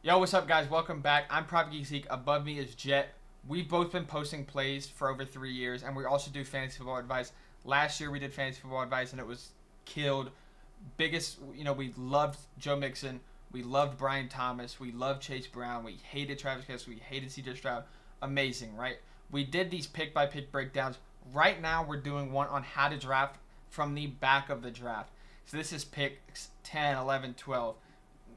Yo, what's up, guys? Welcome back. I'm Private Geek Zeke. Above me is Jet. We've both been posting plays for over 3 years, and we also do fantasy football advice. Last year we did fantasy football advice, and it was killed. We loved Joe Mixon. We loved Brian Thomas. We loved Chase Brown. We hated Travis Kelce. We hated C.J. Stroud. Amazing, right? We did these pick by pick breakdowns. Right now we're doing one on how to draft from the back of the draft. So this is picks 10, 11, 12.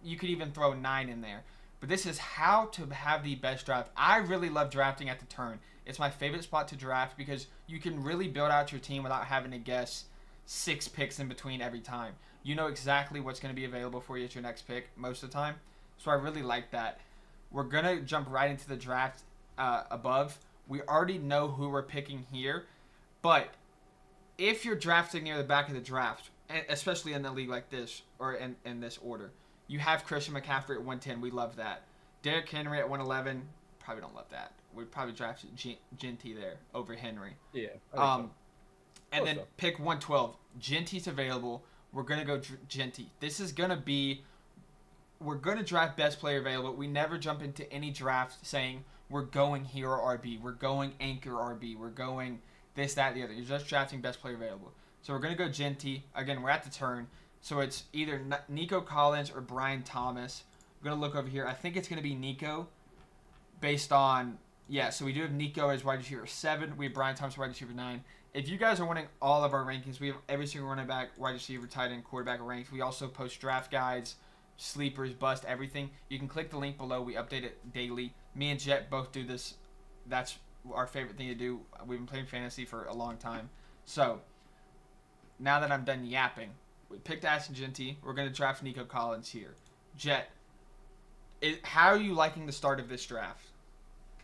You could even throw 9 in there. But this is how to have the best draft. I really love drafting at the turn. It's my favorite spot to draft because you can really build out your team without having to guess 6 picks in between every time. You know exactly what's going to be available for you at your next pick most of the time. So I really like that. We're going to jump right into the draft above. We already know who we're picking here. But if you're drafting near the back of the draft, especially in a league like this or in this order, you have Christian McCaffrey at 110. We love that. Derrick Henry at 111. Probably don't love that. We'd probably draft Genty there over Henry. Yeah, I think so. Um, and Close then though. pick 112. Genty's available. We're gonna go Genty. This is gonna be. We're gonna draft best player available. We never jump into any draft saying we're going hero RB. We're going anchor RB. We're going this, that, the other. You're just drafting best player available. So we're gonna go Genty. Again, we're at the turn. So it's either Nico Collins or Brian Thomas. I'm gonna look over here. I think it's gonna be Nico, based on So we do have Nico as wide receiver 7. We have Brian Thomas wide receiver 9. If you guys are wanting all of our rankings, we have every single running back, wide receiver, tight end, quarterback ranked. We also post draft guides, sleepers, bust, everything. You can click the link below. We update it daily. Me and Jet both do this. That's our favorite thing to do. We've been playing fantasy for a long time. So now that I'm done yapping, we picked Ashton Genty. We're going to draft Nico Collins here. Jet, how are you liking the start of this draft?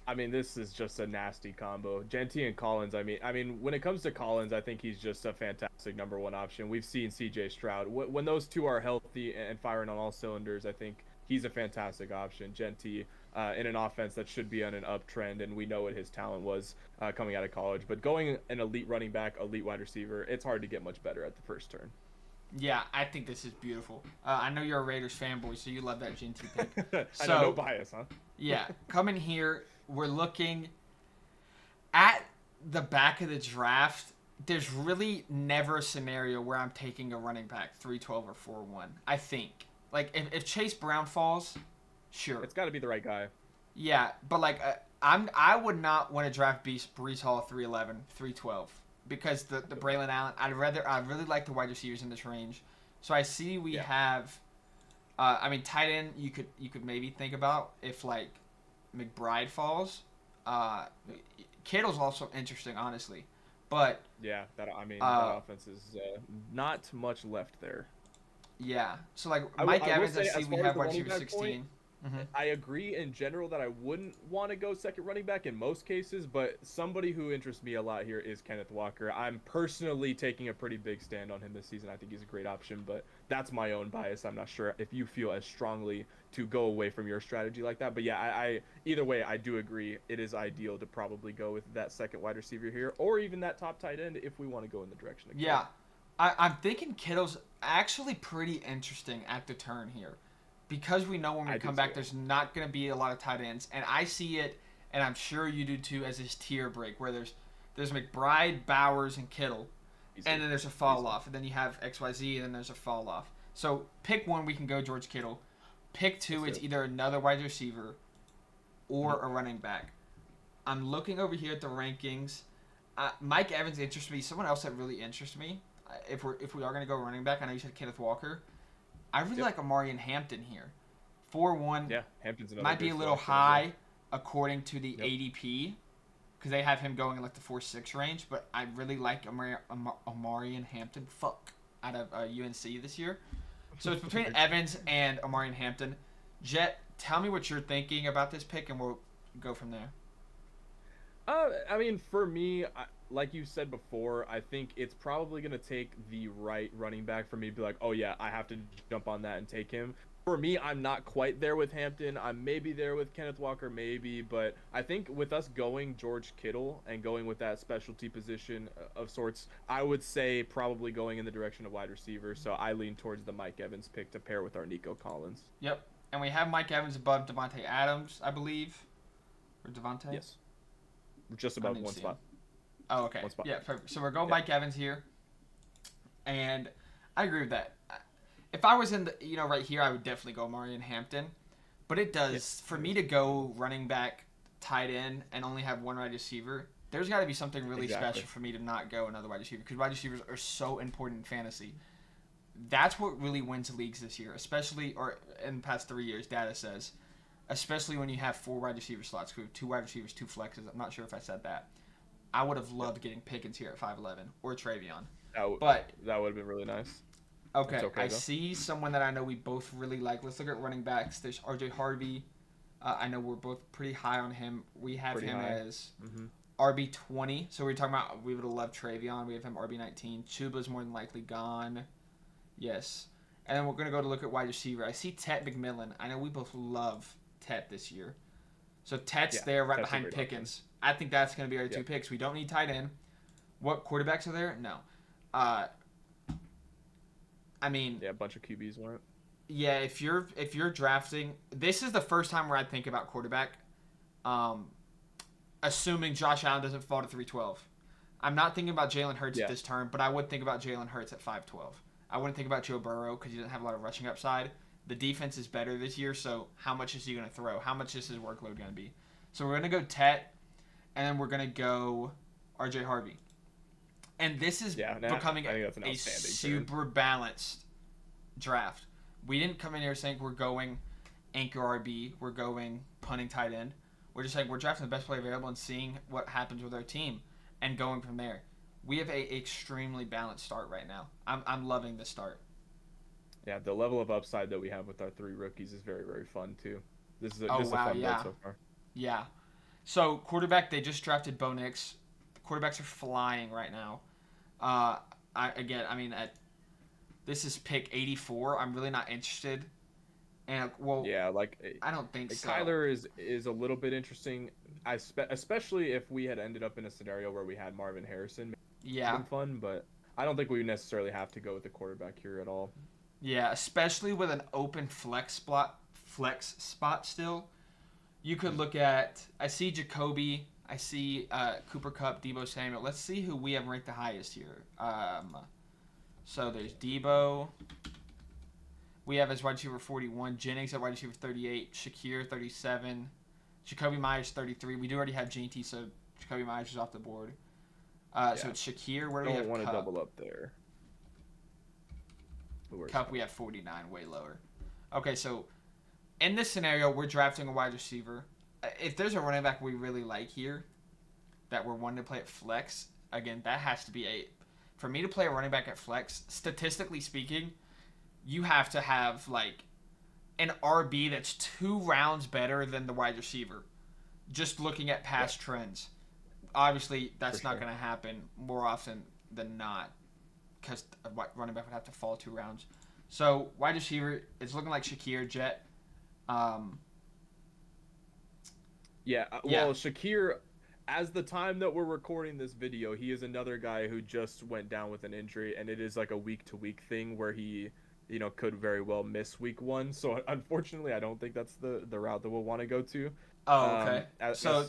I mean, this is just a nasty combo. Genty and Collins. I mean, when it comes to Collins, I think he's just a fantastic number one option. We've seen C.J. Stroud when those two are healthy and firing on all cylinders. I think he's a fantastic option. Genty in an offense that should be on an uptrend, and we know what his talent was coming out of college. But going an elite running back, elite wide receiver, it's hard to get much better at the first turn. Yeah, I think this is beautiful. I know you're a Raiders fanboy, so you love that Genty pick. I know, no So, bias, huh? yeah, coming here, we're looking at the back of the draft. There's really never a scenario where I'm taking a running back 312 or 4-1. I think. Like, if Chase Brown falls, sure. It's got to be the right guy. Yeah, but like I would not want to draft Brees Hall 311, 312 because the Braylon Allen. I really like the wide receivers in this range. So I see we Yeah. have. I mean, tight end. You could maybe think about if like McBride falls. Uh, Kittle's also interesting, honestly, but Yeah, that I mean that uh, offense is not much left there. yeah. So like I Mike will Evans, I say, see as we far as have the wide running receiver back point, 16. Mm-hmm. I agree in general that I wouldn't want to go second running back in most cases, but somebody who interests me a lot here is Kenneth Walker. I'm personally taking a pretty big stand on him this season. I think he's a great option, but that's my own bias. I'm not sure if you feel as strongly to go away from your strategy like that. But yeah, I either way, I do agree it is ideal to probably go with that second wide receiver here, or even that top tight end if we want to go in the direction of Kittle. Yeah, I'm thinking Kittle's actually pretty interesting at the turn here because we know when we I do come back, too. there's not going to be a lot of tight ends, and I see it, and I'm sure you do too, as this tier break where there's McBride, Bowers, and Kittle, and Easily. then there's a fall Easily. off, and then you have XYZ, and then there's a fall off. So pick one, we can go George Kittle. Pick Let's two, do it's it. either another wide receiver Mhm. or a running back. I'm looking over here at the rankings. Mike Evans interests me. Someone else that really interests me, if we are gonna go running back, I know you said Kenneth Walker. I really Yep. like Amari and Hampton here. 4-1 Yeah, Hampton's another might be good a little selection as well. high according to the Yep. ADP because they have him going in like the 4-6 range. But I really like Amari and Hampton. Fuck, out of UNC this year. So it's between Evans and Amari and Hampton. Jet, tell me what you're thinking about this pick, and we'll go from there. I mean, for me, like you said before, I think it's probably going to take the right running back for me to be like, oh, yeah, I have to jump on that and take him. For me, I'm not quite there with Hampton. I'm maybe there with Kenneth Walker, maybe. But I think with us going George Kittle and going with that specialty position of sorts, I would say probably going in the direction of wide receiver. So I lean towards the Mike Evans pick to pair with our Nico Collins. Yep. and we have Mike Evans above Devontae Adams, I believe, or Devontae. Yes, just I don't above even one see him. spot. Oh, okay. One spot. Yeah, perfect. So we're going Yeah. Mike Evans here, and I agree with that. If I was in the right here, I would definitely go Marion Hampton. But it Yeah. does for me to go running back, tight end, and only have one wide receiver. There's got to be something really Exactly. special for me to not go another wide receiver because wide receivers are so important in fantasy. That's what really wins leagues this year, especially or in the past 3 years. Data says, especially when you have 4 wide receiver slots. We have 2 wide receivers, 2 flexes. I'm not sure if I said that. I would have loved getting Pickens here at 5'11 or Travion, but That would have been really nice. okay, It's okay I though. see someone that I know we both really like. Let's look at running backs. There's RJ Harvey. I know we're both pretty high on him. We have Pretty him high. as Mm-hmm. RB20. So we're talking about we would have loved Travion. We have him RB19. Chuba's more than likely gone. Yes. And then we're going to go to look at wide receiver. I see Tet McMillan. I know we both love Tet this year. So Tet's Yeah, there right Tet's a behind great Pickens. I think that's going to be our two Yep. picks. We don't need tight end. What quarterbacks are there? No. Uh, I mean, Yeah, a bunch of QBs went. yeah, if you're drafting, this is the first time where I think about quarterback, um, assuming Josh Allen doesn't fall to 312. I'm not thinking about Jalen Hurts Yeah. at this turn, but I would think about Jalen Hurts at 512. I wouldn't think about Joe Burrow because he doesn't have a lot of rushing upside. The defense is better this year, so how much is he going to throw? How much is his workload going to be? So we're going to go Tet, and then we're going to go RJ Harvey. And this is Yeah, becoming I think that's an a outstanding super balanced draft. We didn't come in here saying we're going anchor RB, we're going punting tight end. We're just saying we're drafting the best player available and seeing what happens with our team and going from there. We have a extremely balanced start right now. I'm loving this start. Yeah, the level of upside that we have with our 3 rookies is very, very fun too. Oh This is a wow, fun yeah, build so far. yeah. So quarterback, they just drafted Bo Nix. Quarterbacks are flying right now. This is pick 84. I'm really not interested. And well, Yeah, I don't think so. Kyler is a little bit interesting. Especially if we had ended up in a scenario where we had Marvin Harrison, maybe it would Yeah, have been fun. But I don't think we necessarily have to go with the quarterback here at all. yeah. Especially with an open flex spot still. You could look at. I see Jacoby. I see Cooper Kupp, Debo Samuel. Let's see who we have ranked the highest here. So there's Debo. We have as wide receiver 41. Jennings at wide receiver 38. Shakir 37. Jacoby Myers 33. We do already have JT, so Jacoby Myers is off the board. So Yeah. it's Shakir. Where do we Don't have want to Kupp? double up there. Where's Kupp, we have 49, way lower. Okay, so in this scenario, we're drafting a wide receiver. If there's a running back we really like here that we're wanting to play at flex, again, that has to be a. For me to play a running back at flex, statistically speaking, you have to have like an RB that's 2 rounds better than the wide receiver. Just looking at past trends. Obviously, that's For not sure. going to happen more often than not because a running back would have to fall 2 rounds. So, wide receiver, it's looking like Shakir, Jet. Um, Yeah, yeah. well, Shakir, as the time that we're recording this video, he is another guy who just went down with an injury, and it is like a week-to-week thing where he, could very well miss week 1. So unfortunately, I don't think that's the route that we'll want to go to. Oh, okay. As, So,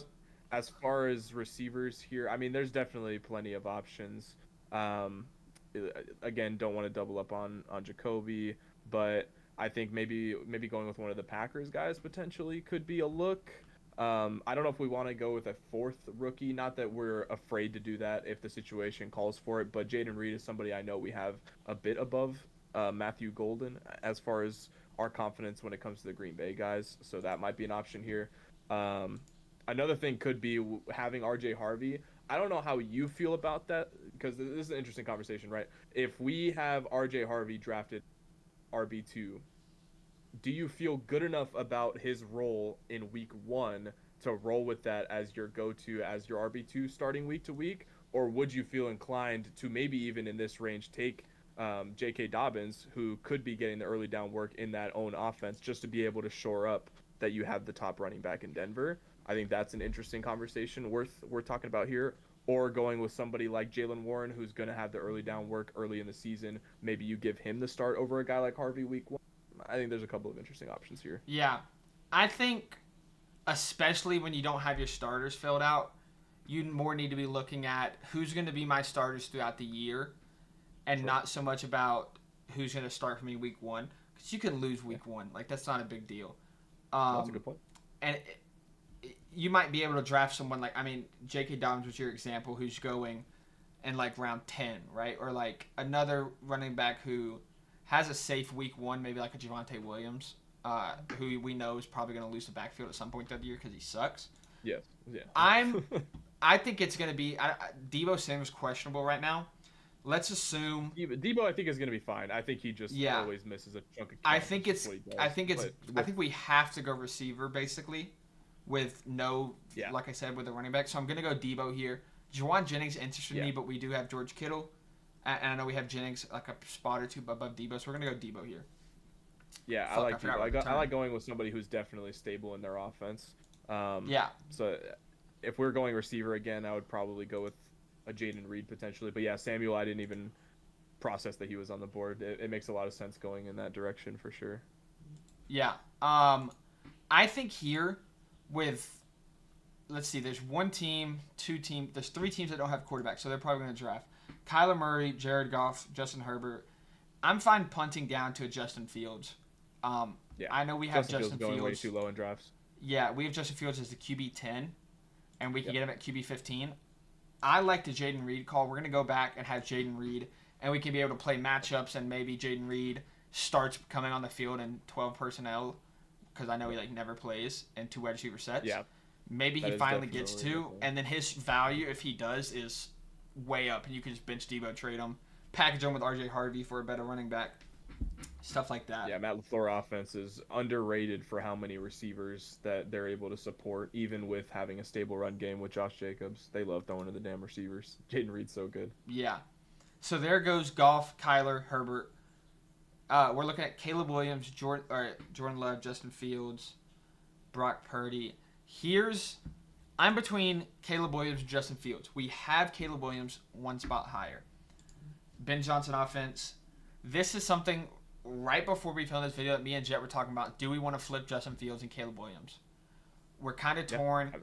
as far as receivers here, I mean, there's definitely plenty of options. Um, Again, don't want to double up on Jacoby, but I think maybe going with one of the Packers guys potentially could be a look. I don't know if we want to go with a 4th rookie. Not that we're afraid to do that if the situation calls for it, but Jaden Reed is somebody I know we have a bit above Matthew Golden as far as our confidence when it comes to the Green Bay guys. So that might be an option here. Another thing could be having RJ Harvey. I don't know how you feel about that because this is an interesting conversation, right? If we have RJ Harvey drafted RB2, do you feel good enough about his role in week 1 to roll with that as your go-to as your RB2 starting week to week? Or would you feel inclined to maybe even in this range take J.K. Dobbins, who could be getting the early down work in that own offense, just to be able to shore up that you have the top running back in Denver? I think that's an interesting conversation worth talking about here. Or going with somebody like Jalen Warren, who's going to have the early down work early in the season. Maybe you give him the start over a guy like Harvey week 1. I think there's a couple of interesting options here. Yeah. I think, especially when you don't have your starters filled out, you more need to be looking at who's going to be my starters throughout the year and Sure. not so much about who's going to start for me week one. Because you can lose week one. Like, that's not a big deal. That's a good point. And you might be able to draft someone like, J.K. Dobbins was your example, who's going in like round 10, right? Or like another running back who has a safe week one, maybe like a Javonte Williams, who we know is probably going to lose the backfield at some point that year because he sucks. Yes. Yeah. I think it's going to be Deebo Samuel's questionable right now. Let's assume Deebo, I think, is going to be fine. I think he just always misses a chunk of I think we have to go receiver basically, with like I said, with a running back. So I'm going to go Deebo here. Juwan Jennings interested me, but we do have George Kittle, and I know we have Jennings like a spot or two above Deebo, so we're going to go Deebo here. Yeah, I like Deebo. I like going with somebody who's definitely stable in their offense. So if we're going receiver again, I would probably go with a Jaden Reed potentially. But yeah, Samuel, I didn't even process that he was on the board. It makes a lot of sense going in that direction for sure. Yeah. I think here with, let's see, there's there's 3 teams that don't have quarterbacks, so they're probably going to draft Kyler Murray, Jared Goff, Justin Herbert. I'm fine punting down to a Justin Fields. I know we have Justin Fields going way too low in drafts. Yeah, we have Justin Fields as the QB 10, and we can get him at QB 15. I like the Jaden Reed call. We're going to go back and have Jaden Reed, and we can be able to play matchups, and maybe Jaden Reed starts coming on the field in 12 personnel, because I know he never plays in 2 wide receiver sets. Yeah. Maybe he finally gets to, and then his value, if he does, is way up, and you can just bench Deebo, trade him, package him with RJ Harvey for a better running back, stuff like that. Yeah, Matt LaFleur offense is underrated for how many receivers that they're able to support, even with having a stable run game with Josh Jacobs. They love throwing to the damn receivers. Jaden Reed's so good. Yeah. So there goes Goff, Kyler, Herbert. We're looking at Caleb Williams, Jordan Love, Justin Fields, Brock Purdy. I'm between Caleb Williams and Justin Fields. We have Caleb Williams 1 spot higher. Ben Johnson offense. This is something right before we filmed this video that me and Jet were talking about. Do we want to flip Justin Fields and Caleb Williams? We're kind of torn.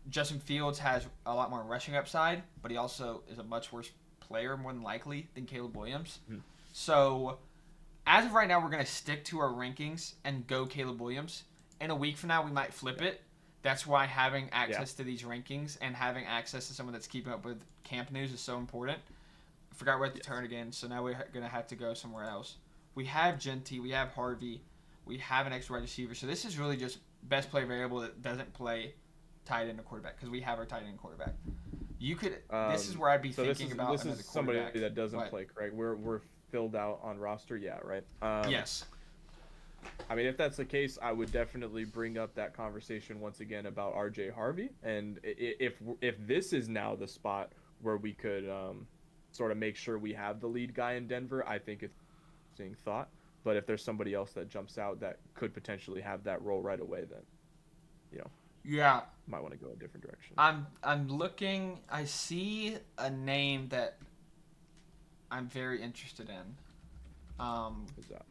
Justin Fields has a lot more rushing upside, but he also is a much worse player, more than likely, than Caleb Williams. Mm-hmm. So, as of right now, we're going to stick to our rankings and go Caleb Williams. In a week from now, we might flip it. That's why having access to these rankings and having access to someone that's keeping up with camp news is so important. I forgot where to turn again, so now we're going to have to go somewhere else. We have Genty, we have Harvey, we have an extra wide receiver. So this is really just best player variable that doesn't play tight end or quarterback, because we have our tight end quarterback. You could. This is where I'd be thinking about this another is somebody quarterback. that doesn't play, correct? We're filled out on roster, yeah, right? Yes. I mean, if that's the case, I would definitely bring up that conversation once again about RJ Harvey, and if this is now the spot where we could sort of make sure we have the lead guy in Denver, I think it's interesting thought. But if there's somebody else that jumps out that could potentially have that role right away, then might want to go a different direction. I'm looking. I see a name that I'm very interested in. Who's that?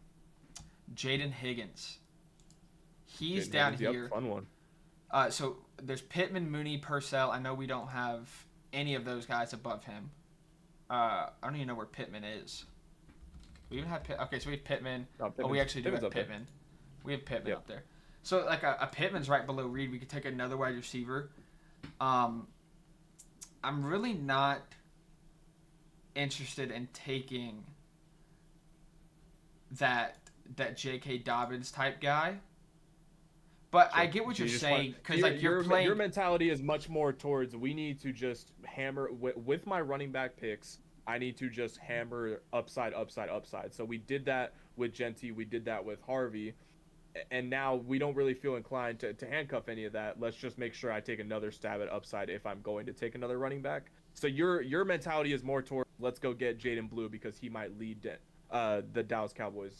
Jaden Higgins. He's down here. Fun one. So there's Pittman, Mooney, Purcell. I know we don't have any of those guys above him. I don't even know where Pittman is. We even have okay, so we have Pittman. We actually do have Pittman. We have Pittman up there. So like a Pittman's right below Reed. We could take another wide receiver. I'm really not interested in taking that J.K. Dobbins type guy. But I get what you're saying, because you're playing. Your mentality is much more towards we need to just hammer with my running back picks. I need to just hammer upside. So we did that with Genty. We did that with Harvey. And now we don't really feel inclined to handcuff any of that. Let's just make sure I take another stab at upside if I'm going to take another running back. So your mentality is more towards let's go get Jaden Blue because he might lead the Dallas Cowboys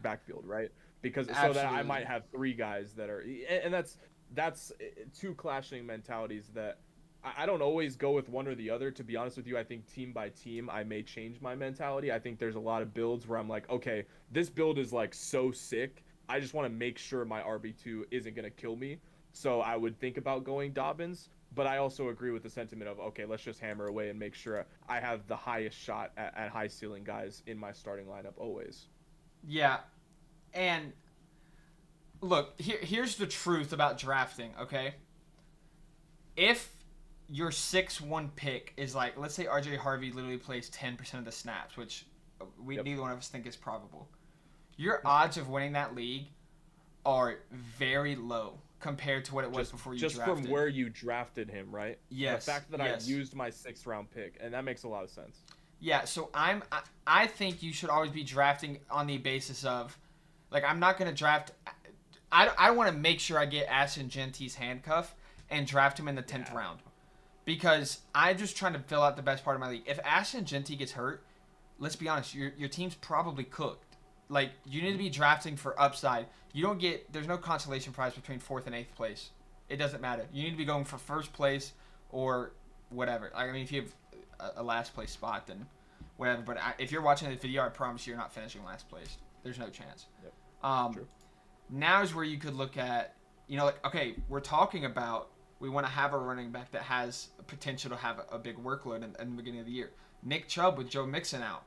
backfield, right? Because so that I might have 3 guys that are, and that's 2 clashing mentalities that I don't always go with one or the other. To be honest with you, I think team by team, I may change my mentality. I think there's a lot of builds where I'm like, okay, this build is like so sick. I just want to make sure my RB2 isn't going to kill me. So I would think about going Dobbins. But I also agree with the sentiment of, okay, let's just hammer away and make sure I have the highest shot at high ceiling guys in my starting lineup always. Yeah, and look, here's the truth about drafting, okay? If your 6-1 pick is like, let's say RJ Harvey literally plays 10% of the snaps, which neither one of us think is probable. Your odds of winning that league are very low compared to what it was before you just drafted. from where you drafted him, right? Yes. The fact that I used my 6th round pick, and that makes a lot of sense. Yeah, so I think you should always be drafting on the basis of, like, I'm not going to draft. I want to make sure I get Ashton Genty's handcuff and draft him in the 10th round. Because I'm just trying to fill out the best part of my league. If Ashton Genty gets hurt, let's be honest, your team's probably cooked. Like, you need to be drafting for upside. There's no consolation prize between 4th and 8th place. It doesn't matter. You need to be going for 1st place or whatever. I mean, if you have a last place spot, then whatever. But if you're watching this video, I promise you're not finishing last place. There's no chance. Yep. True. Now is where you could look at, like, okay, we're talking about we want to have a running back that has potential to have a big workload in the beginning of the year. Nick Chubb with Joe Mixon out.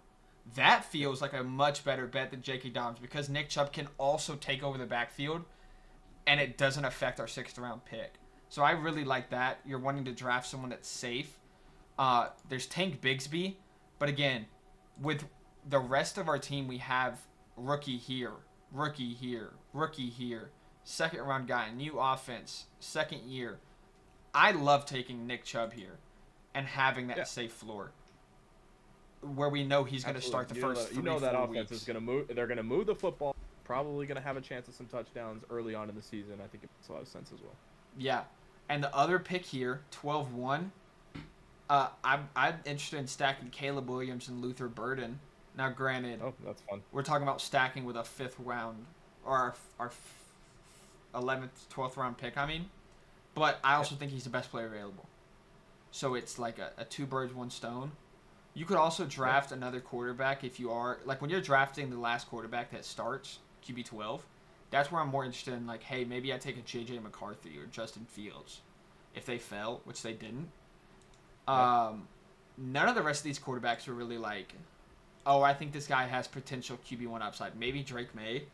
That feels like a much better bet than J.K. Dobbins because Nick Chubb can also take over the backfield, and it doesn't affect our 6th round pick. So I really like that. You're wanting to draft someone that's safe. There's Tank Bigsby, but again, with the rest of our team, we have rookie here, 2nd round guy, new offense, 2nd year. I love taking Nick Chubb here and having that safe floor where we know he's going to start the first 3-4 weeks. That offense is going to move. They're going to move the football. Probably going to have a chance at some touchdowns early on in the season. I think it makes a lot of sense as well. Yeah. And the other pick here, 12-1, I'm interested in stacking Caleb Williams and Luther Burden. Now, granted, that's fun. We're talking about stacking with a 5th round or our 11th, 12th round pick, But I also think he's the best player available. So it's like a 2 birds, 1 stone. You could also draft another quarterback if you are, like when you're drafting the last quarterback that starts, QB12, that's where I'm more interested in, like, hey, maybe I take a J.J. McCarthy or Justin Fields if they fell, which they didn't. None of the rest of these quarterbacks are really like, oh, I think this guy has potential QB1 upside. Maybe Drake May.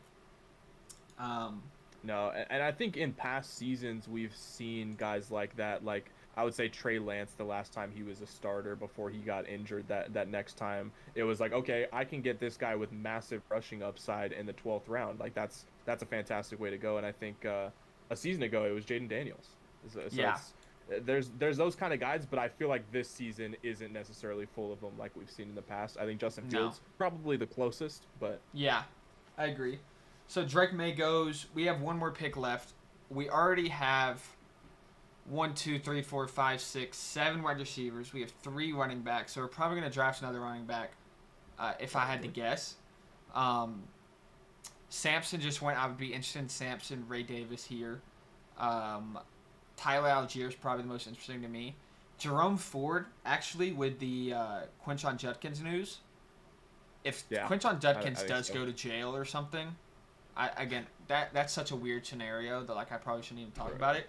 No, and I think in past seasons we've seen guys like that, like I would say Trey Lance the last time he was a starter before he got injured that next time. It was like, okay, I can get this guy with massive rushing upside in the 12th round. Like that's a fantastic way to go. And I think a season ago it was Jaden Daniels. So there's those kind of guys, but I feel like this season isn't necessarily full of them like we've seen in the past. I think Justin Fields probably the closest, but yeah, I agree. So Drake May goes. We have one more pick left. We already have 1, 2, 3, 4, 5, 6, 7 wide receivers. We have 3 running backs. So we're probably going to draft another running back if I had to guess. Sampson just went. I would be interested in Sampson, Ray Davis here. Tyler Algier is probably the most interesting to me. Jerome Ford, actually, with the Quinshon Judkins news. If Quinshon Judkins does go to jail or something, that's such a weird scenario that I probably shouldn't even talk about it.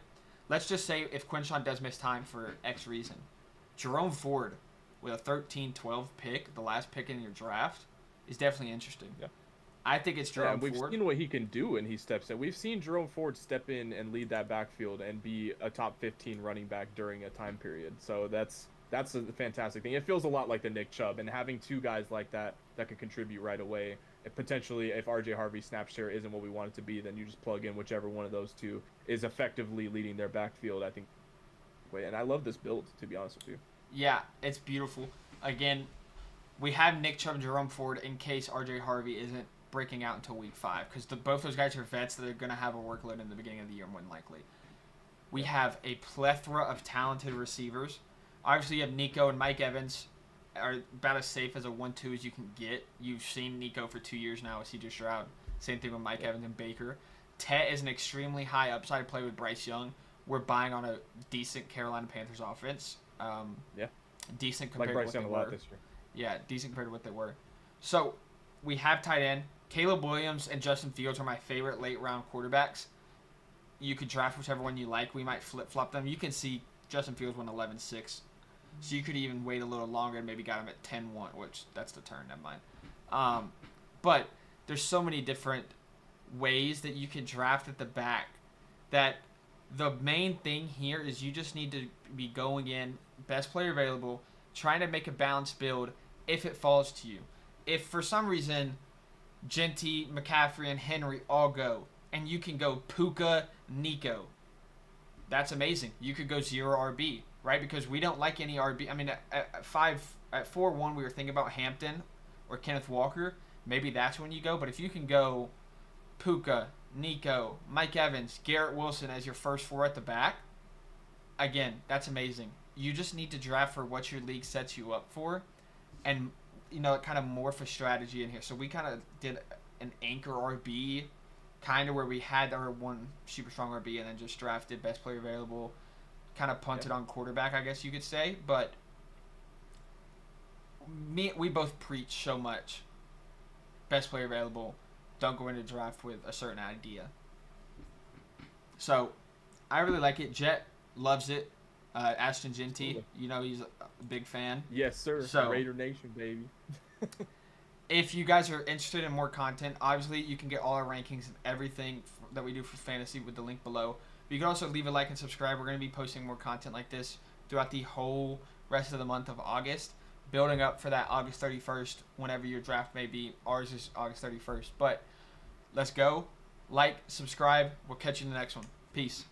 Let's just say if Quinshon does miss time for X reason, Jerome Ford with a 13-12 pick, the last pick in your draft, is definitely interesting. Yeah. I think it's Jerome Ford. We've seen what he can do when he steps in. We've seen Jerome Ford step in and lead that backfield and be a top 15 running back during a time period. So that's a fantastic thing. It feels a lot like the Nick Chubb, and having 2 guys like that can contribute right away. Potentially, if RJ Harvey snap share isn't what we want it to be, then you just plug in whichever one of those 2 is effectively leading their backfield, I think. And I love this build, to be honest with you. Yeah, it's beautiful. Again, we have Nick Chubb and Jerome Ford in case RJ Harvey isn't breaking out until week 5, because both those guys are vets that are going to have a workload in the beginning of the year, more than likely. We have a plethora of talented receivers. Obviously, you have Nico and Mike Evans are about as safe as a 1-2 as you can get. You've seen Nico for 2 years now with C.J. Stroud. Same thing with Mike Evans and Baker. Tet is an extremely high upside play with Bryce Young. we're buying on a decent Carolina Panthers offense. Yeah. Decent Like compared Bryce to what Young they a lot were. this year. Yeah, decent compared to what they were. So we have tight end. Caleb Williams and Justin Fields are my favorite late round quarterbacks. You could draft whichever one you like. We might flip flop them. You can see Justin Fields went 11-6. So you could even wait a little longer and maybe got him at 10-1, which that's the turn, never mind. But there's so many different ways that you can draft at the back that the main thing here is you just need to be going in, best player available, trying to make a balanced build if it falls to you. If for some reason Genty, McCaffrey, and Henry all go, and you can go Puka, Nico, that's amazing. You could go 0 RB, right? Because we don't like any RB. I mean, at 4-1, we were thinking about Hampton or Kenneth Walker. Maybe that's when you go. But if you can go Puka, Nico, Mike Evans, Garrett Wilson as your first 4 at the back, again, that's amazing. You just need to draft for what your league sets you up for, and kind of morph a strategy in here. So we kind of did an anchor RB, kind of where we had our one super strong RB and then just drafted best player available, kind of punted on quarterback, I guess you could say. But we both preach so much best player available. Don't go into draft with a certain idea. So I really like it. Jet loves it. Ashton Genty, he's a big fan. Yes, sir. So, Raider Nation, baby. If you guys are interested in more content, obviously you can get all our rankings and everything that we do for fantasy with the link below. But you can also leave a like and subscribe. We're going to be posting more content like this throughout the whole rest of the month of August, building up for that August 31st, whenever your draft may be. Ours is August 31st. But let's go. Like, subscribe. We'll catch you in the next one. Peace.